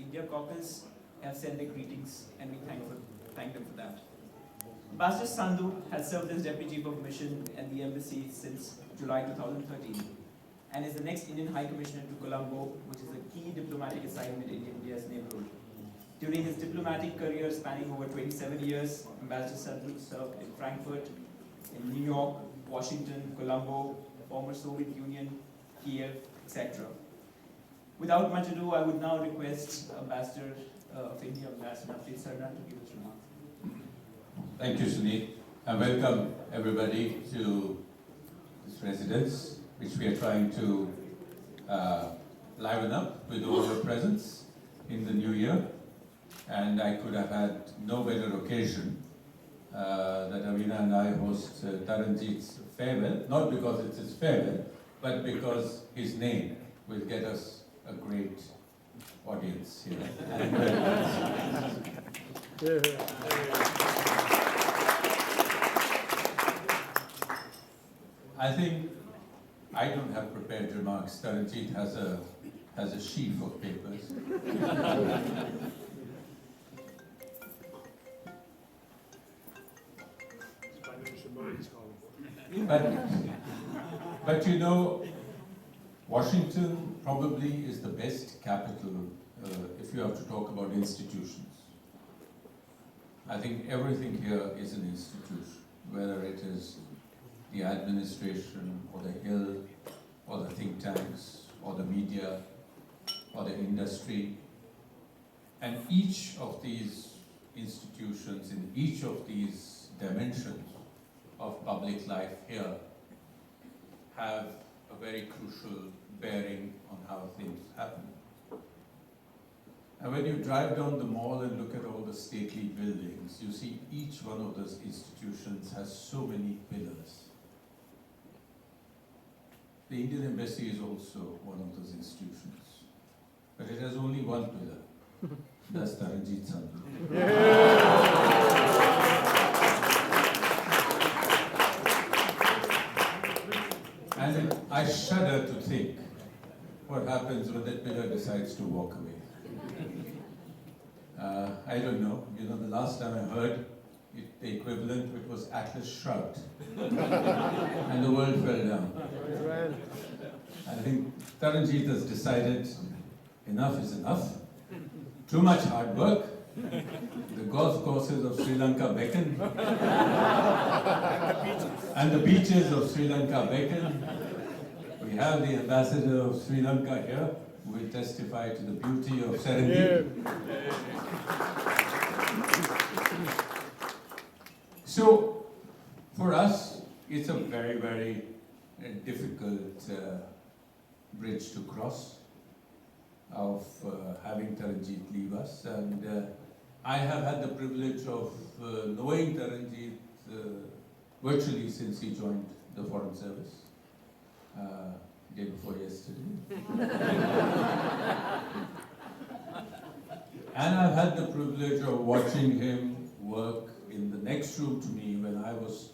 India caucus have sent their greetings, and we thank them for that. Ambassador Sandhu has served as Deputy Chief of Mission at the embassy since July 2013 and is the next Indian High Commissioner to Colombo, which is a key diplomatic assignment in India's neighborhood. During his diplomatic career spanning over 27 years, Ambassador Sandhu served in Frankfurt, in New York, Washington, Colombo, former Soviet Union, Kiev, etc. Without much ado, I would now request Ambassador of India, Ambassador Sandhu, to give his remarks. Thank you, Sunit, and welcome everybody to this residence, which we are trying to liven up with all your presence in the new year. And I could have had no better occasion that Avina and I host Taranjit's farewell, not because it's his farewell, but because his name will get us a great audience here. I think I don't have prepared remarks. Taranjit has a sheaf of papers. But you know, Washington probably is the best capital if you have to talk about institutions. I think everything here is an institution, whether it is the administration or the Hill or the think tanks or the media or the industry. And each of these institutions in each of these dimensions of public life here have a very crucial bearing on how things happen. And when you drive down the mall and look at all the stately buildings, you see each one of those institutions has so many pillars. The Indian Embassy is also one of those institutions, but it has only one pillar. That's Taranjit Sandhu. And I shudder to think what happens when that pillar decides to walk away. I don't know. You know, the last time I heard it, the equivalent, it was Atlas shrugged, and the world fell down. I think Taranjit has decided enough is enough. Too much hard work. The golf courses of Sri Lanka beckon, and the beaches of Sri Lanka beckon. We have the ambassador of Sri Lanka here, who will testify to the beauty of Serengeti. So, for us, it's a very, very difficult bridge to cross of having Taranjit leave us. And I have had the privilege of knowing Taranjit virtually since he joined the Foreign Service. Day before yesterday. And I've had the privilege of watching him work in the next room to me when I was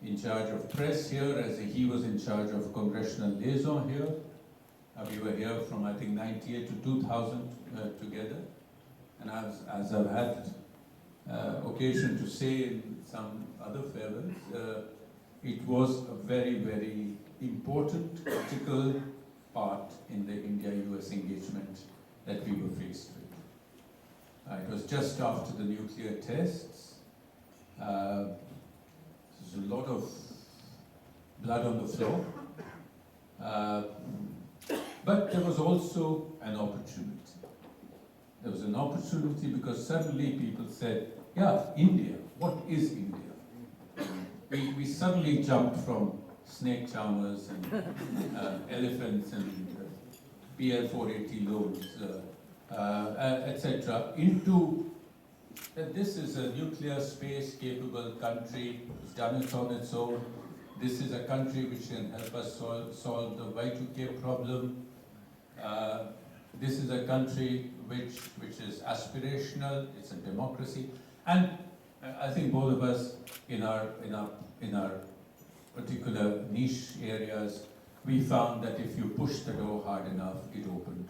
in charge of press here, as he was in charge of congressional liaison here. We were here from, I think, 98 to 2000 together. And as I've had occasion to say in some other farewells, it was a very, very important critical part in the India-US engagement that we were faced with. It was just after the nuclear tests. There's a lot of blood on the floor. But there was also an opportunity. There was an opportunity because suddenly people said, yeah, India, what is India? We suddenly jumped from snake charmers and elephants and PL-480 loads, etc., into that this is a nuclear space capable country, it's done it on its own. This is a country which can help us solve the Y2K problem. This is a country which is aspirational, it's a democracy. And I think both of us in our particular niche areas, we found that if you push the door hard enough, it opened.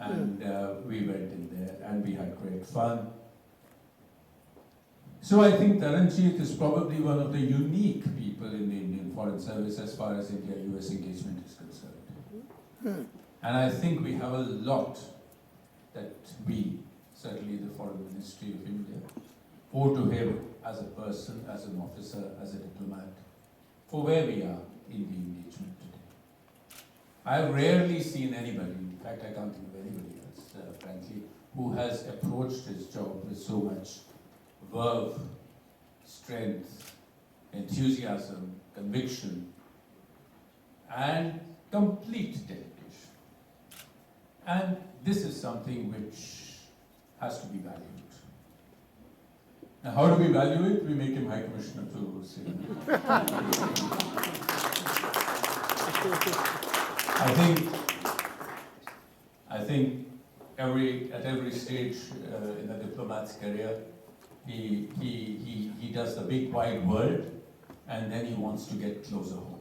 and we went in there and we had great fun. So I think Taranjit is probably one of the unique people in the Indian Foreign Service as far as India-US engagement is concerned. And I think we have a lot that we, certainly the Foreign Ministry of India, owe to him as a person, as an officer, as a diplomat, for where we are in the engagement today. I've rarely seen anybody, in fact I can't think of anybody else, frankly, who has approached his job with so much verve, strength, enthusiasm, conviction, and complete dedication. And this is something which has to be valued. Now, how do we value it? We make him High Commissioner to Singh. I think at every stage in a diplomat's career, he does the big wide world, and then he wants to get closer home.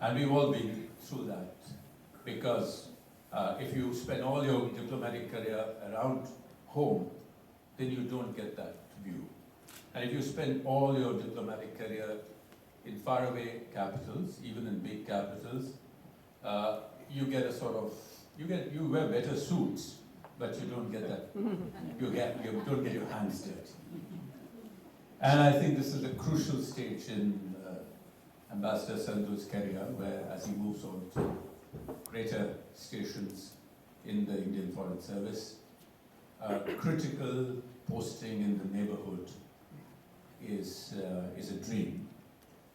And we've all been through that, because if you spend all your diplomatic career around home, then you don't get that view. And if you spend all your diplomatic career in faraway capitals, even in big capitals, you get a sort of, you wear better suits, but you don't get that, you don't get your hands dirty. And I think this is a crucial stage in Ambassador Sandhu's career, where as he moves on to greater stations in the Indian Foreign Service, critical posting in the neighborhood is a dream,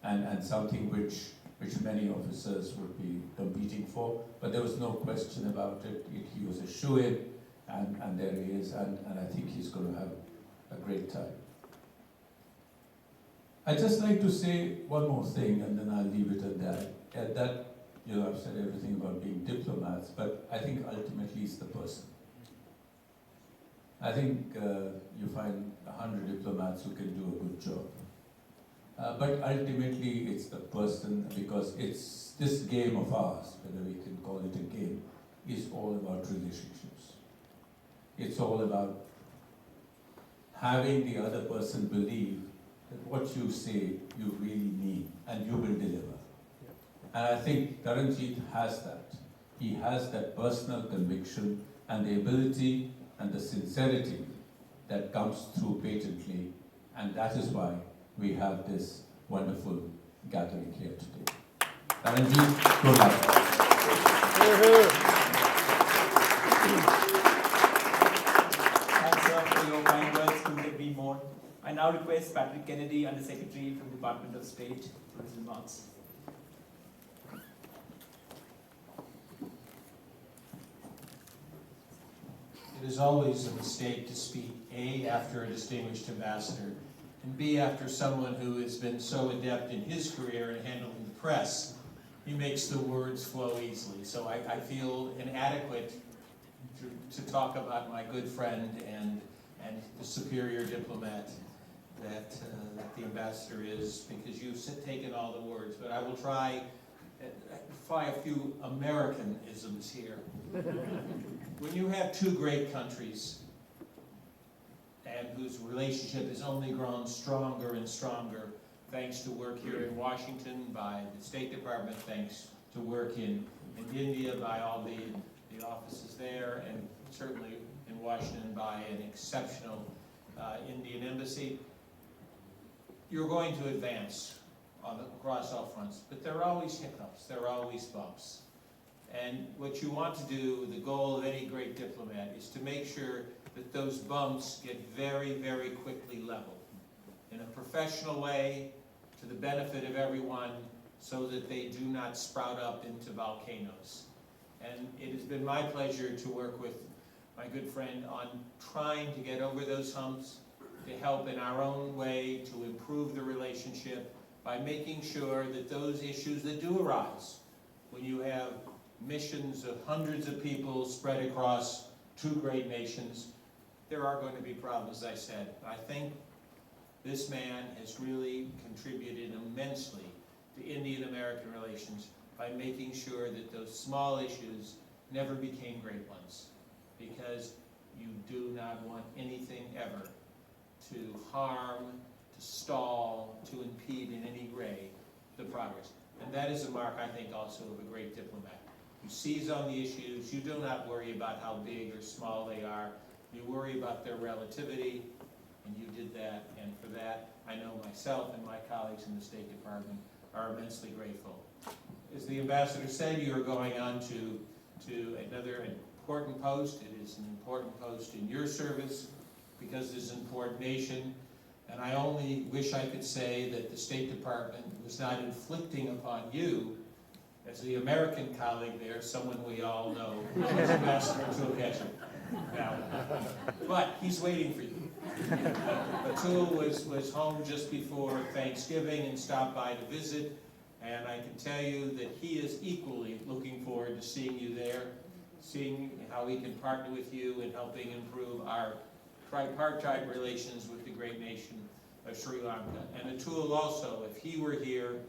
and something which many officers would be competing for, but there was no question about it. He was a shoo-in, and there he is, and I think he's going to have a great time. I'd just like to say one more thing, and then I'll leave it at that. That, you know, I've said everything about being diplomats, but I think ultimately it's the person. I think you find 100 diplomats who can do a good job. But ultimately it's the person, because it's this game of ours, whether we can call it a game, is all about relationships. It's all about having the other person believe that what you say you really mean, and you will deliver. And I think Taranjit has that. He has that personal conviction and the ability and the sincerity that comes through patently, and that is why we have this wonderful gathering here today. Taranjit, good luck. Thanks, sir, for your kind words. Couldn't have been more. I now request Patrick Kennedy, Under Secretary from the Department of State, for his remarks. It is always a mistake to speak A, after a distinguished ambassador, and B, after someone who has been so adept in his career in handling the press. He makes the words flow easily. So I feel inadequate to talk about my good friend and the superior diplomat that the ambassador is, because you've taken all the words. But I will try a few Americanisms here. When you have two great countries, and whose relationship has only grown stronger and stronger, thanks to work here in Washington by the State Department, thanks to work in India by all the offices there, and certainly in Washington by an exceptional Indian embassy, you're going to advance across all fronts. But there are always hiccups, there are always bumps. And what you want to do, the goal of any great diplomat, is to make sure that those bumps get very, very quickly leveled in a professional way, to the benefit of everyone, so that they do not sprout up into volcanoes. And it has been my pleasure to work with my good friend on trying to get over those humps, to help in our own way to improve the relationship by making sure that those issues that do arise, when you have missions of hundreds of people spread across two great nations, there are going to be problems, as I said. I think this man has really contributed immensely to Indian-American relations by making sure that those small issues never became great ones, because you do not want anything ever to harm, to stall, to impede in any way the progress. And that is a mark, I think, also of a great diplomat. You seize on the issues, you do not worry about how big or small they are, you worry about their relativity, and you did that, and for that, I know myself and my colleagues in the State Department are immensely grateful. As the ambassador said, you are going on to another important post. It is an important post in your service because it is an important nation. And I only wish I could say that the State Department was not inflicting upon you, as the American colleague there, someone we all know, as Ambassador Atul. Now, but he's waiting for you. Atul was home just before Thanksgiving and stopped by to visit, and I can tell you that he is equally looking forward to seeing you there, seeing how he can partner with you in helping improve our tripartite relations with the great nation of Sri Lanka. And Atul also, if he were here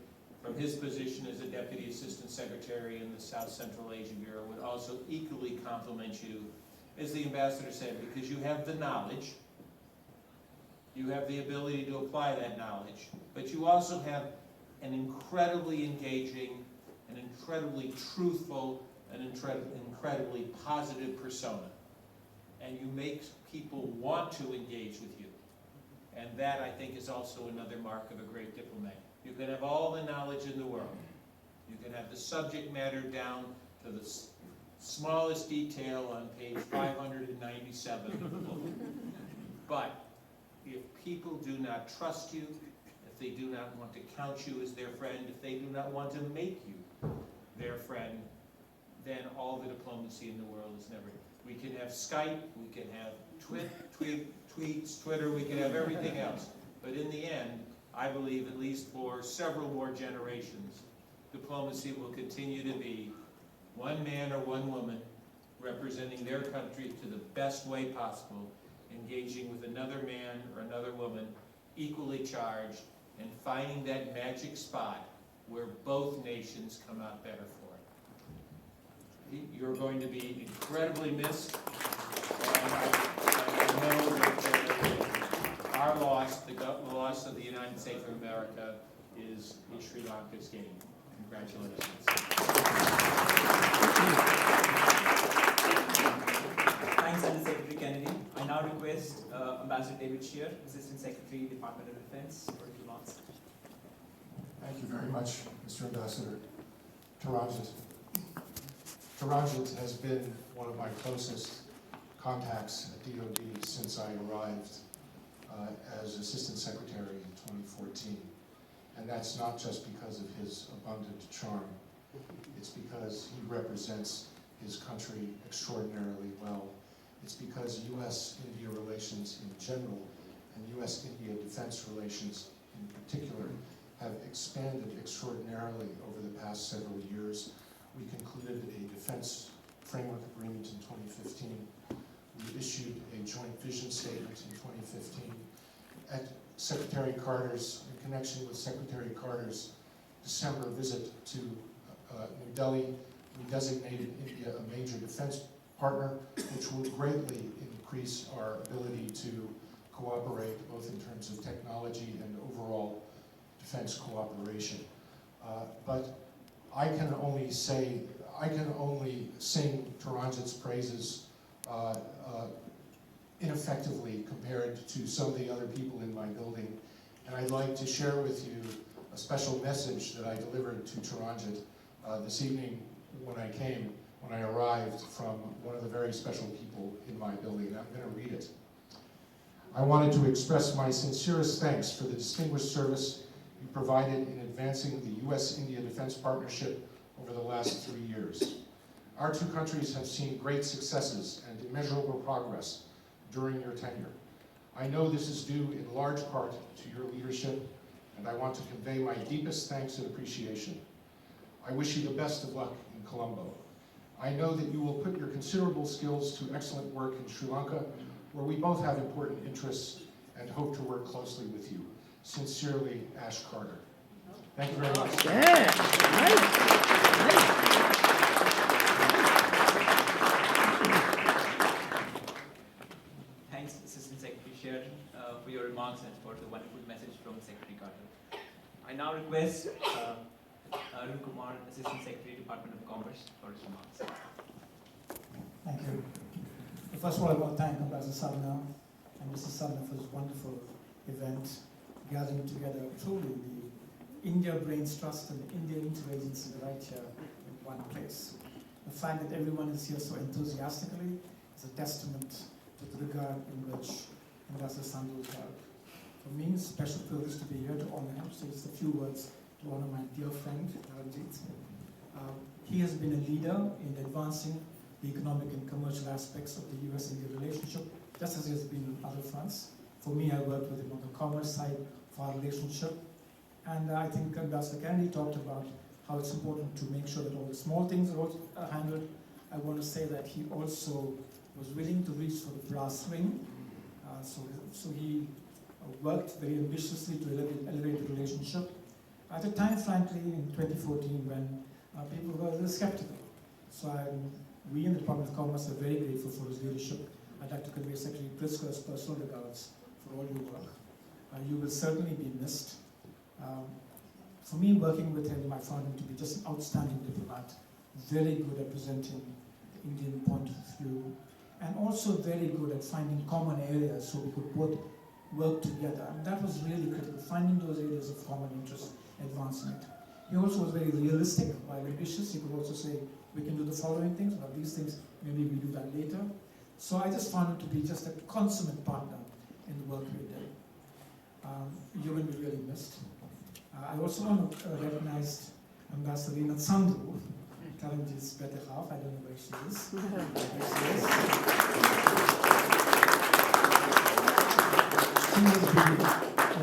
from his position as a Deputy Assistant Secretary in the South Central Asia Bureau, would also equally compliment you, as the ambassador said, because you have the knowledge, you have the ability to apply that knowledge, but you also have an incredibly engaging, an incredibly truthful, an incredibly positive persona. And you make people want to engage with you. And that, I think, is also another mark of a great diplomat. You can have all the knowledge in the world. You can have the subject matter down to the smallest detail on page 597 of the book. But if people do not trust you, if they do not want to count you as their friend, if they do not want to make you their friend, then all the diplomacy in the world is never. We can have Skype, we can have tweets, Twitter, we can have everything else. But in the end, I believe, at least for several more generations, diplomacy will continue to be one man or one woman representing their country to the best way possible, engaging with another man or another woman equally charged, and finding that magic spot where both nations come out better for it. You're going to be incredibly missed, and I know that our loss, the loss of the United States of America, is Sri Lanka's gain. Congratulations. Thanks, Secretary Kennedy. I now request Ambassador David Shear, Assistant Secretary, Department of Defense, for a few remarks. Thank you very much, Mr. Ambassador. Taranjit. Taranjit has been one of my closest contacts at DoD since I arrived as Assistant Secretary in 2014. And that's not just because of his abundant charm. It's because he represents his country extraordinarily well. It's because U.S.-India relations in general and U.S.-India defense relations in particular have expanded extraordinarily over the past several years. We concluded a defense framework agreement in 2015. We issued a joint vision statement in 2015. At Secretary Carter's, in connection with Secretary Carter's December visit to New Delhi, we designated India a major defense partner, which will greatly increase our ability to cooperate both in terms of technology and overall defense cooperation. But I can only sing Taranjit's praises ineffectively compared to some of the other people in my building. And I'd like to share with you a special message that I delivered to Taranjit this evening when I arrived from one of the very special people in my building. I'm going to read it. I wanted to express my sincerest thanks for the distinguished service you provided in advancing the U.S.-India defense partnership over the last 3 years. Our two countries have seen great successes and immeasurable progress during your tenure. I know this is due in large part to your leadership, and I want to convey my deepest thanks and appreciation. I wish you the best of luck in Colombo. I know that you will put your considerable skills to excellent work in Sri Lanka, where we both have important interests and hope to work closely with you. Sincerely, Ash Carter. Thank you very much. Yeah, nice. for your remarks and for the wonderful message from Secretary Carter. I now request Arun Kumar, Assistant Secretary, Department of Commerce, for his remarks. Thank you. First of all, I want to thank Ambassador Sadhna and Mr. Sadhna for this wonderful event, gathering together truly the India Brains Trust and the India Interagency right here in one place. The fact that everyone is here so enthusiastically is a testament to the regard in which Ambassador Sandhu is held. For me, it's a special privilege to be here to honor him, so just a few words to honor my dear friend, Taranjit. He has been a leader in advancing the economic and commercial aspects of the US-India relationship, just as he has been on other fronts. For me, I worked with him on the commerce side of our relationship. And I think Ambassador Kennedy talked about how it's important to make sure that all the small things are handled. I want to say that he also was willing to reach for the brass ring. So he worked very ambitiously to elevate the relationship. At a time, frankly, in 2014, when people were a little skeptical. So we in the Department of Commerce are very grateful for his leadership. I'd like to convey Secretary Pritzker's personal regards for all your work. You will certainly be missed. For me, working with him, I found him to be just an outstanding diplomat, very good at presenting the Indian point of view, and also very good at finding common areas so we could both work together. And that was really critical, finding those areas of common interest, advancing it. He also was very realistic, while ambitious. He could also say, we can do the following things, or these things, maybe we do that later. So I just found him to be just a consummate partner in the work we did. You will be really missed. I also want to recognize Ambassador Sandhu, Taranjit's better half. I don't know where she is. She has been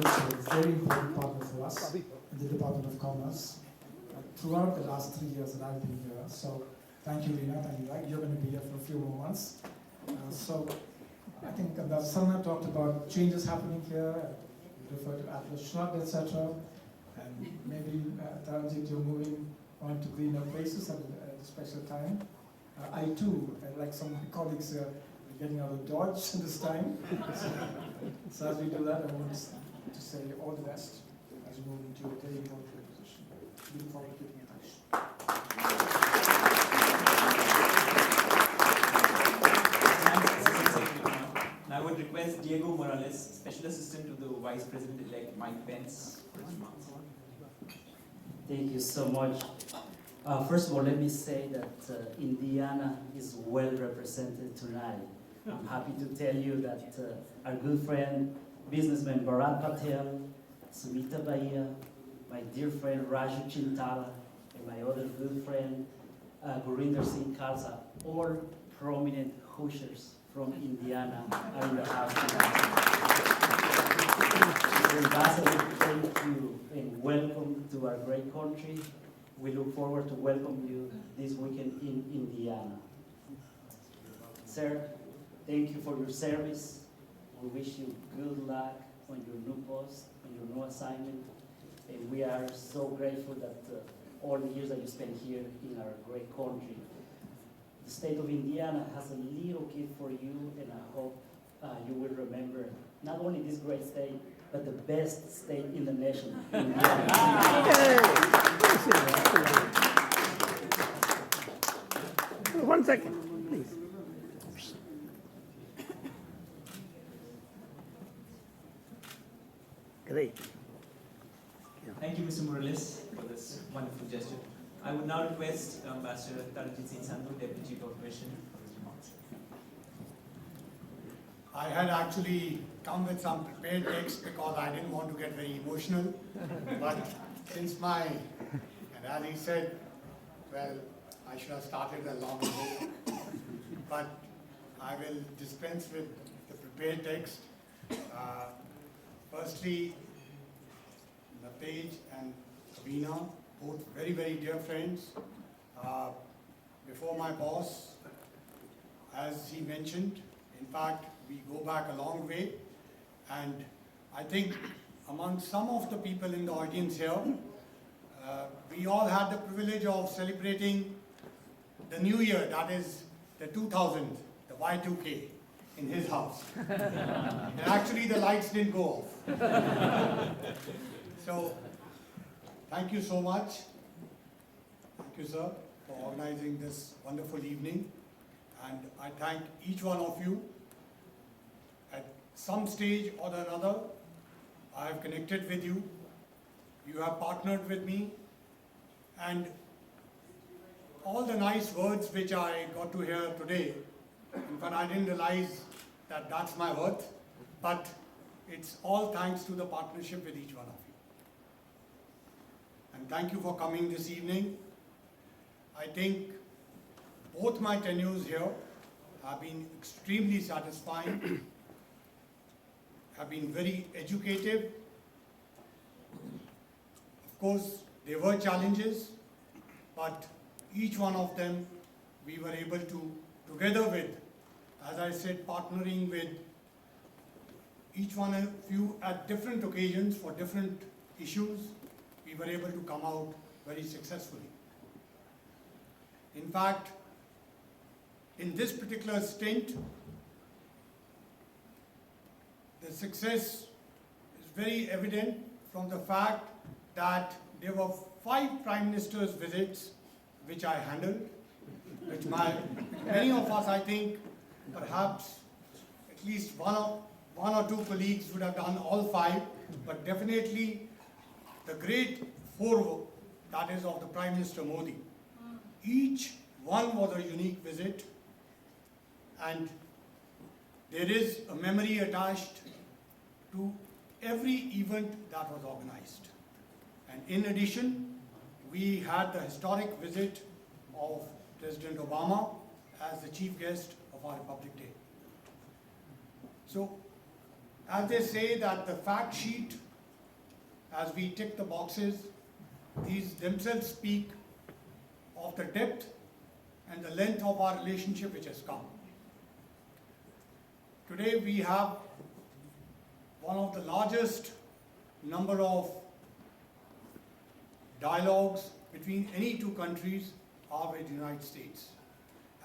also a very important partner for us in the Department of Commerce throughout the last 3 years that I've been here. So thank you, Rina. Thank you. You're going to be here for a few more months. So I think Ambassador Salma talked about changes happening here. Refer to Atlas Shrugged, etc. And maybe, Taranjit, you're moving on to greener places at a special time. I too, like some of my colleagues, are getting out of Dodge this time. So as we do that, I want to say all the best as you move into your very important position. Looking forward to keeping in touch. I would request Diego Morales, Special Assistant to the Vice President-elect Mike Pence, for his remarks. Thank you so much. First of all, let me say that Indiana is well represented tonight. I'm happy to tell you that our good friend, businessman Bharat Patel, Sumita Bahia, my dear friend Raju Chintala, and my other good friend Gurinder Singh Khalsa, all prominent Hoosiers from Indiana are in the house tonight. Mr. Ambassador, thank you and welcome to our great country. We look forward to welcome you this weekend in Indiana. Sir, thank you for your service. We wish you good luck on your new post, on your new assignment. And we are so grateful that all the years that you spent here in our great country. The state of Indiana has a little gift for you, and I hope you will remember not only this great state, but the best state in the nation, Indiana. One second, please. Great. Thank you, Mr. Morales, for this wonderful gesture. I would now request Ambassador Taranjit Singh Sandhu, Deputy Chief of Mission, for his remarks. I had actually come with some prepared text because I didn't want to get very emotional. But since and as he said, well, I should have started a long ago. But I will dispense with the prepared text. Firstly, Page and Kabina, both very, very dear friends. Before my boss, as he mentioned, in fact, we go back a long way. And I think among some of the people in the audience here, we all had the privilege of celebrating the new year, that is the 2000, the Y2K. in his house. And actually the lights didn't go off. So, thank you so much. Thank you, sir, for organizing this wonderful evening. And I thank each one of you. At some stage or another, I have connected with you. You have partnered with me. And all the nice words which I got to hear today, in fact, I didn't realize that that's my worth, but it's all thanks to the partnership with each one of you. And thank you for coming this evening. I think both my tenures here have been extremely satisfying, have been very educative. Of course, there were challenges, but each one of them we were able to, together with, as I said, partnering with each one of you at different occasions for different issues, we were able to come out very successfully. In fact, in this particular stint, the success is very evident from the fact that there were 5 Prime Minister's visits which I handled, which many of us, I think, perhaps at least one or two colleagues would have done all 5, but definitely the great 4, that is of the Prime Minister Modi. Each one was a unique visit, and there is a memory attached to every event that was organized. And in addition, we had the historic visit of President Obama as the chief guest of our Republic Day. So, as they say that the fact sheet, as we tick the boxes, these themselves speak of the depth and the length of our relationship which has come. Today we have one of the largest number of dialogues between any 2 countries are with the United States.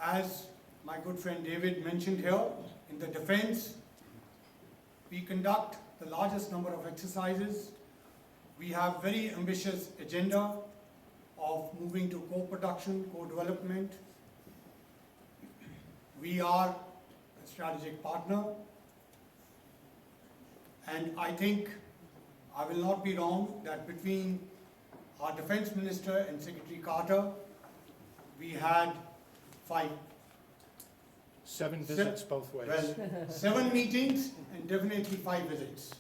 As my good friend David mentioned here, in the defense, we conduct the largest number of exercises. We have very ambitious agenda of moving to co-production, co-development. We are a strategic partner, and I think I will not be wrong that between our Defense Minister and Secretary Carter, we had 7 visits both ways. well, 7 meetings and definitely 5 visits.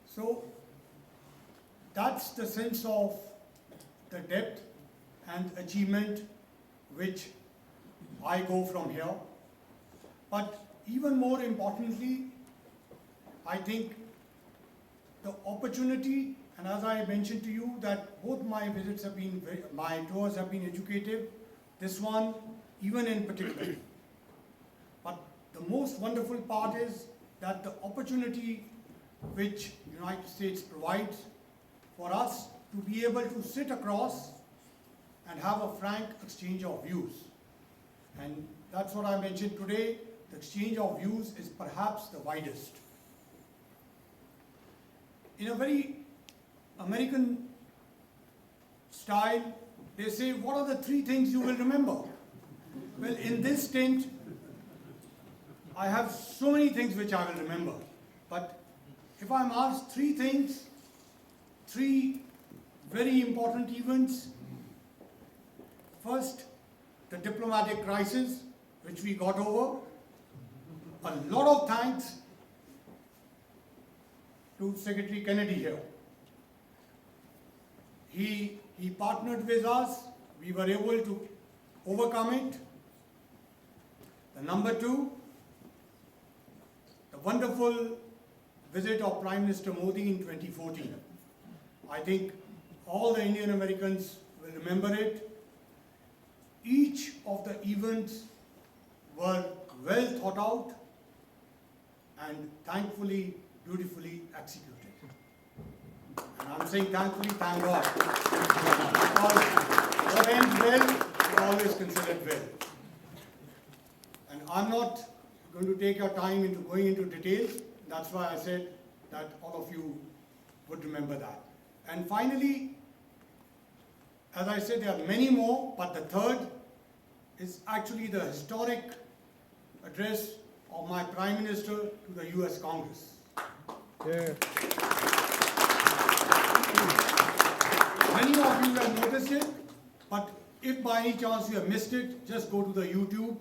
So that's the sense of the depth and achievement which I go from here. But even more importantly, I think the opportunity, and as I mentioned to you, that both my visits have been, my tours have been educative, this one even in particular. But the most wonderful part is that the opportunity which the United States provides for us to be able to sit across and have a frank exchange of views. And that's what I mentioned today, the exchange of views is perhaps the widest. In a very American style, they say, what are the 3 things you will remember? Well, in this stint, I have so many things which I will remember. But if I'm asked 3 things, 3 very important events. First, the diplomatic crisis, which we got over. A lot of thanks to Secretary Kennedy here. He partnered with us. We were able to overcome it. The number 2, the wonderful visit of Prime Minister Modi in 2014. I think all the Indian Americans will remember it. Each of the events were well thought out and thankfully, beautifully executed. And I'm saying thankfully, thank God. Because what ends well is always considered well. I'm not going to take your time into going into details. That's why I said that all of you would remember that. And finally, as I said, there are many more, but the third is actually the historic address of my Prime Minister to the US Congress. Yeah. Many of you have noticed it, but if by any chance you have missed it, just go to the YouTube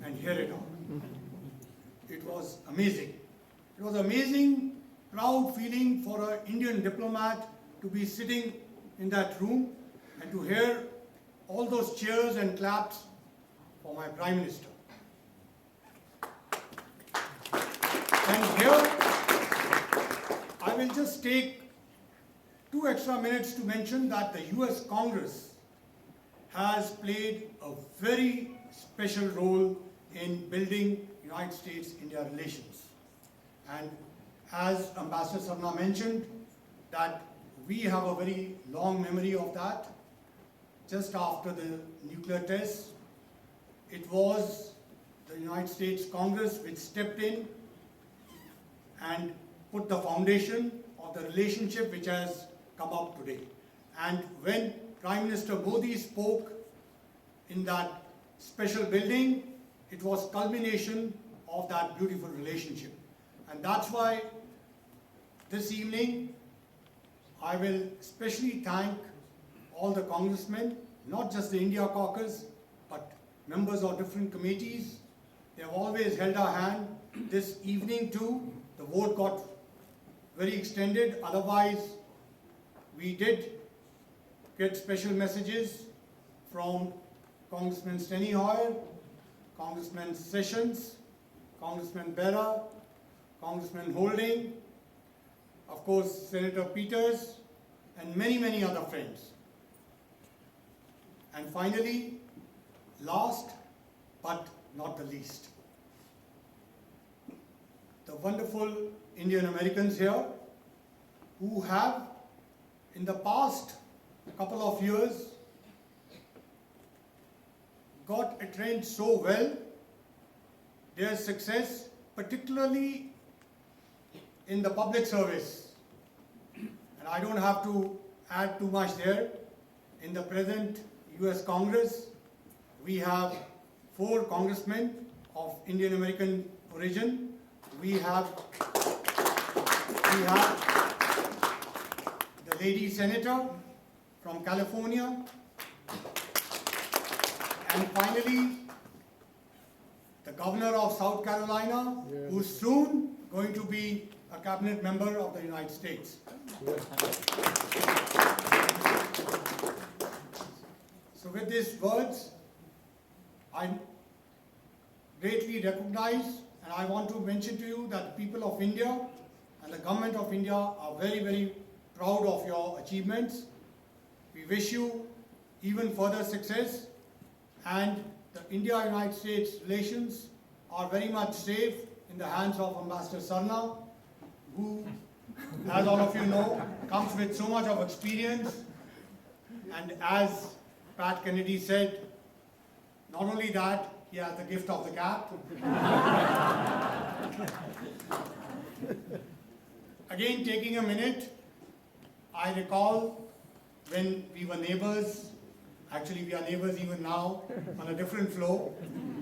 and hear it out. It was amazing. It was amazing, proud feeling for an Indian diplomat to be sitting in that room and to hear all those cheers and claps for my Prime Minister. And here, I will just take 2 extra minutes to mention that the US Congress has played a very special role in building United States-India relations. And as Ambassador Sarna mentioned, that we have a very long memory of that. Just after the nuclear tests, it was the United States Congress which stepped in and put the foundation of the relationship which has come up today. And when Prime Minister Modi spoke in that special building, it was culmination of that beautiful relationship. And that's why this evening I will especially thank all the congressmen, not just the India caucus, but members of different committees. They have always held our hand. This evening too, the vote got very extended. Otherwise, we did get special messages from Congressman Steny Hoyer, Congressman Sessions, Congressman Bera, Congressman Holding, of course Senator Peters, and many, many other friends. And finally, last but not the least, the wonderful Indian Americans here who have in the past couple of years got trained so well. Their success, particularly in the public service, and I don't have to add too much there. In the present US Congress, we have 4 congressmen of Indian American origin. We have the lady senator from California, and finally the governor of South Carolina, who's soon going to be a cabinet member of the United States. So with these words, I greatly recognize, and I want to mention to you that the people of India and the government of India are very, very proud of your achievements. We wish you even further success, and the India-United States relations are very much safe in the hands of Ambassador Sarna, who, as all of you know, comes with so much of experience. And as Pat Kennedy said, not only that, he has the gift of the gab. Again, taking a minute, I recall when we were neighbors. Actually, we are neighbors even now on a different floor.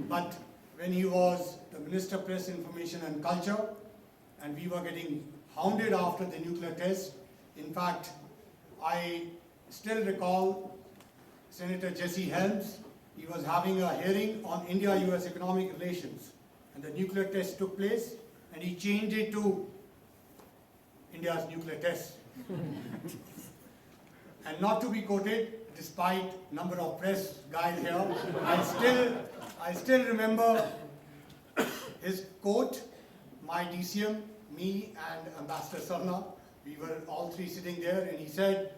But when he was the Minister of Press, Information and Culture, and we were getting hounded after the nuclear test. In fact, I still recall Senator Jesse Helms. He was having a hearing on India-US economic relations, and the nuclear test took place, and he changed it to India's nuclear test. And not to be quoted, despite number of press guys here, I still remember his quote. My DCM, me and Ambassador Sarna, we were all 3 sitting there, and he said,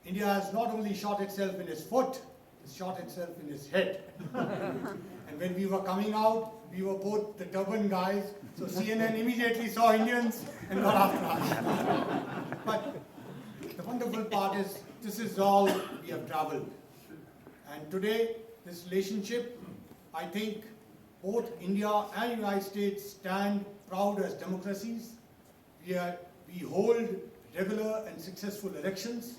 India has not only shot itself in its foot, it's shot itself in its head. And when we were coming out, we were both the turban guys, so CNN immediately saw Indians and got after us. But the wonderful part is, this is all we have traveled. And today, this relationship, I think both India and United States stand proud as democracies. We hold regular and successful elections,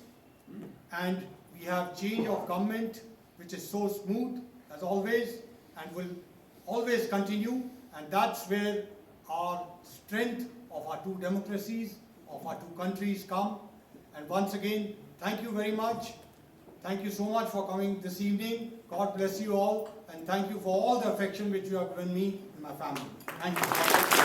and we have change of government which is so smooth as always and will always continue, and that's where our strength of our two democracies, of our two countries come. And once again, thank you very much. Thank you so much for coming this evening. God bless you all, and thank you for all the affection which you have given me and my family. Thank you.